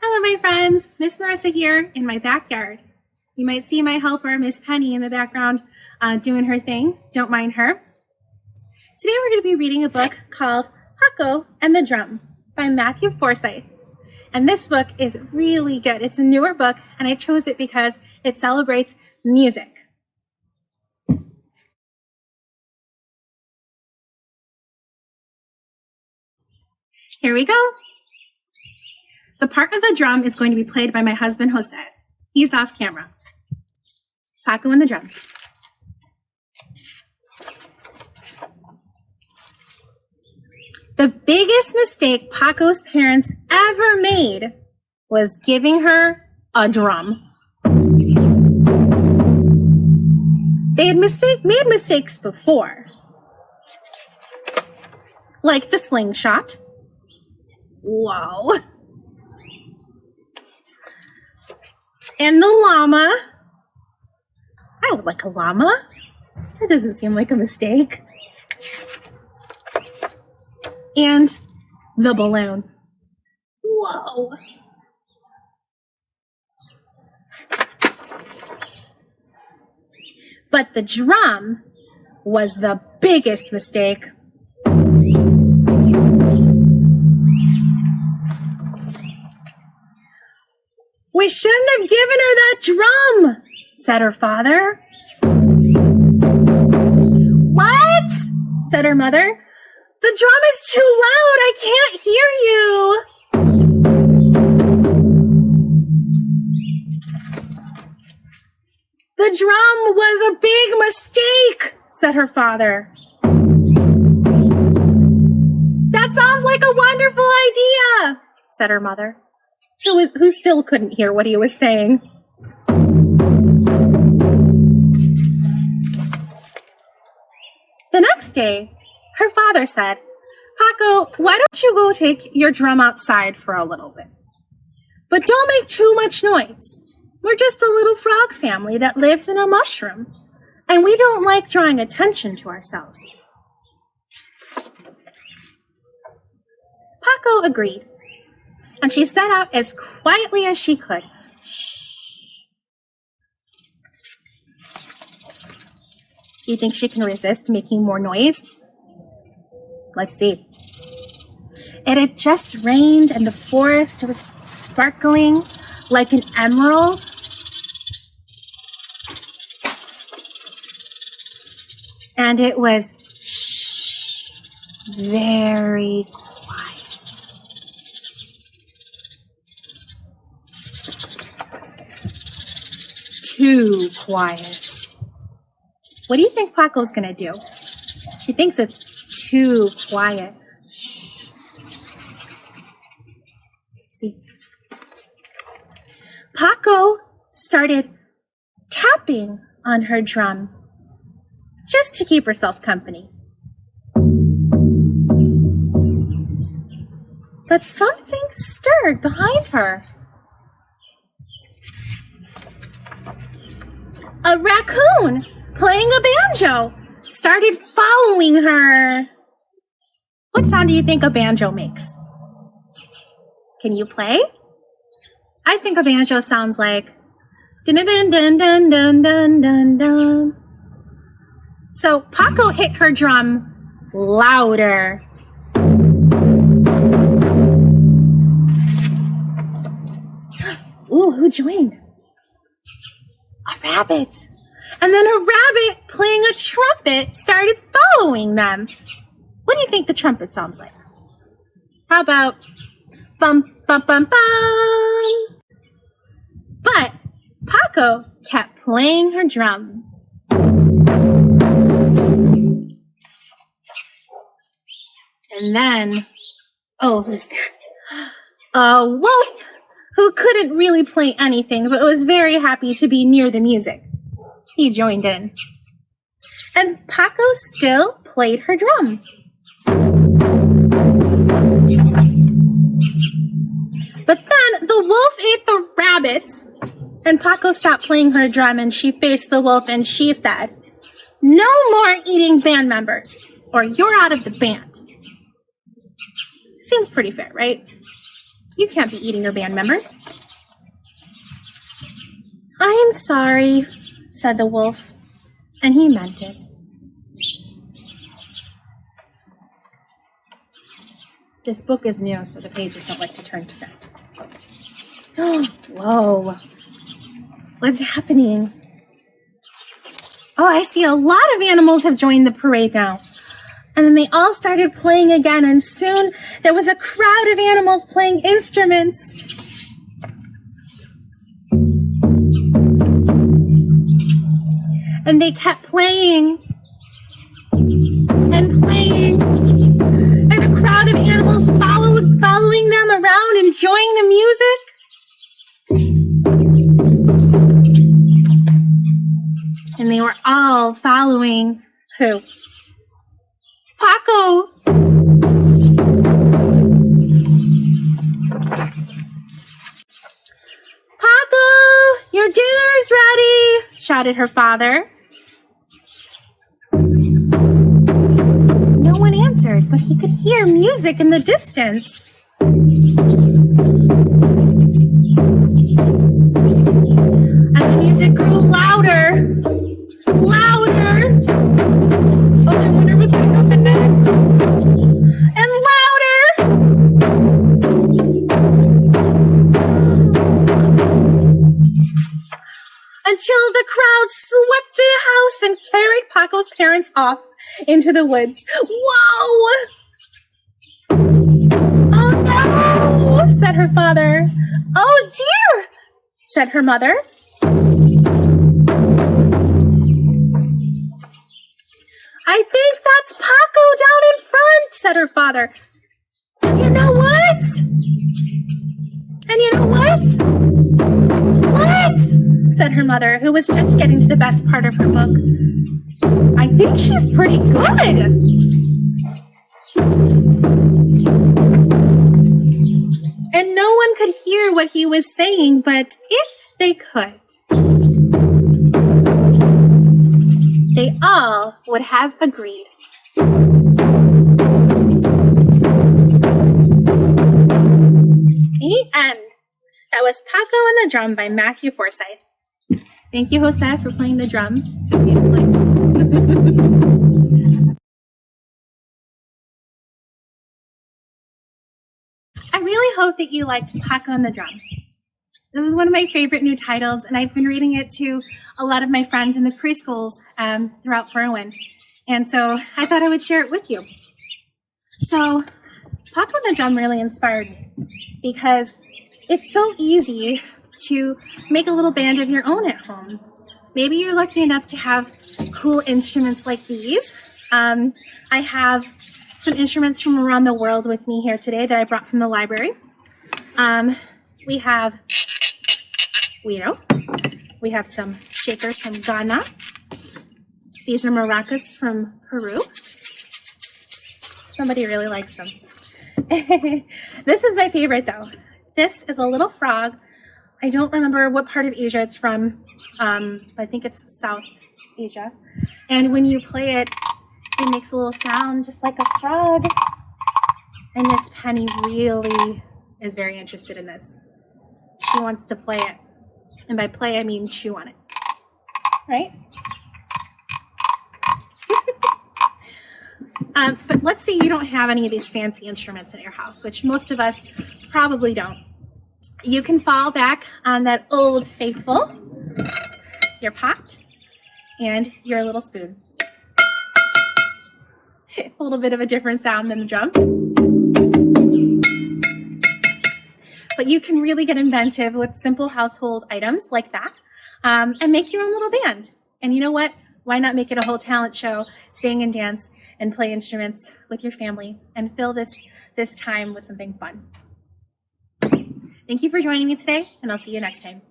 Hello, my friends. Miss Marissa here in my backyard. You might see my helper, Miss Penny, in the background doing her thing. Don't mind her. Today we're going to be reading a book called Pokko and the Drum by Matthew Forsythe. And this book is really good. It's a newer book, and I chose it because it celebrates music. Here we go. The part of the drum is going to be played by my husband, Jose. He's off camera. Pokko and the drum. The biggest mistake Pokko's parents ever made was giving her a drum. They had made mistakes before, like the slingshot. Whoa. And the llama. I would like a llama. That doesn't seem like a mistake. And the balloon. Whoa. But the drum was the biggest mistake. We shouldn't have given her that drum, said her father. What? Said her mother. The drum is too loud. I can't hear you. The drum was a big mistake, said her father. That sounds like a wonderful idea, said her mother, who still couldn't hear what he was saying. The next day, her father said, Pokko, why don't you go take your drum outside for a little bit? But don't make too much noise. We're just a little frog family that lives in a mushroom, and we don't like drawing attention to ourselves. Pokko agreed, and she set out as quietly as she could. You think she can resist making more noise? Let's see. It had just rained and the forest was sparkling like an emerald. And it was very quiet. Too quiet. What do you think Pokko's gonna do? She thinks it's too quiet. See. Pokko started tapping on her drum just to keep herself company. But something stirred behind her. A raccoon playing a banjo started following her. What sound do you think a banjo makes? Can you play? I think a banjo sounds like dun dun dun dun dun dun dun dun. So Pokko hit her drum louder. Ooh, who joined? A rabbit. And then a rabbit playing a trumpet started following them. What do you think the trumpet sounds like? How about bum, bum, bum, bum? But Pokko kept playing her drum. And then, oh, who's that? A wolf who couldn't really play anything, but was very happy to be near the music. He joined in. And Pokko still played her drum. But then the wolf ate the rabbits, and Pokko stopped playing her drum, and she faced the wolf, and she said, "No more eating band members, or you're out of the band." Seems pretty fair, right? You can't be eating your band members. I am sorry, said the wolf, and he meant it. This book is new, so the pages don't like to turn to this. Whoa. What's happening? Oh, I see a lot of animals have joined the parade now. And then they all started playing again, and soon there was a crowd of animals playing instruments. And they kept playing and playing, and a crowd of animals following them around, enjoying the music. And they were all following who? Pokko! Pokko, your dinner's ready, shouted her father. No one answered, but he could hear music in the distance. And the music grew louder. Louder! Oh, I wonder what's going to happen next. And louder! Until the crowd swept through the house and carried Pokko's parents off into the woods. Whoa! Oh no! Said her father. Oh dear! Said her mother. I think that's Pokko down in front, said her father. And you know what? And you know what? What? Said her mother, who was just getting to the best part of her book. I think she's pretty good. And no one could hear what he was saying, but if they could, they all would have agreed. The end. That was Pokko and the Drum by Matthew Forsythe. Thank you, Jose, for playing the drum so beautifully. I really hope that you liked Pokko and the Drum. This is one of my favorite new titles, and I've been reading it to a lot of my friends in the preschools throughout Berwyn. And so I thought I would share it with you. So Pokko and the Drum really inspired me because it's so easy to make a little band of your own at home. Maybe you're lucky enough to have cool instruments like these. I have some instruments from around the world with me here today that I brought from the library. We have Guido. We have some shakers from Ghana. These are maracas from Peru. Somebody really likes them. This is my favorite though. This is a little frog. I don't remember what part of Asia it's from. I think it's South Asia. And when you play it, it makes a little sound just like a frog. And Miss Penny really is very interested in this. She wants to play it. And by play, I mean chew on it. Right? But let's say you don't have any of these fancy instruments in your house, which most of us probably don't. You can fall back on that old faithful, your pot, and your little spoon. It's a little bit of a different sound than the drum. But you can really get inventive with simple household items like that and make your own little band. And you know what? Why not make it a whole talent show, sing and dance and play instruments with your family and fill this time with something fun. Thank you for joining me today, and I'll see you next time.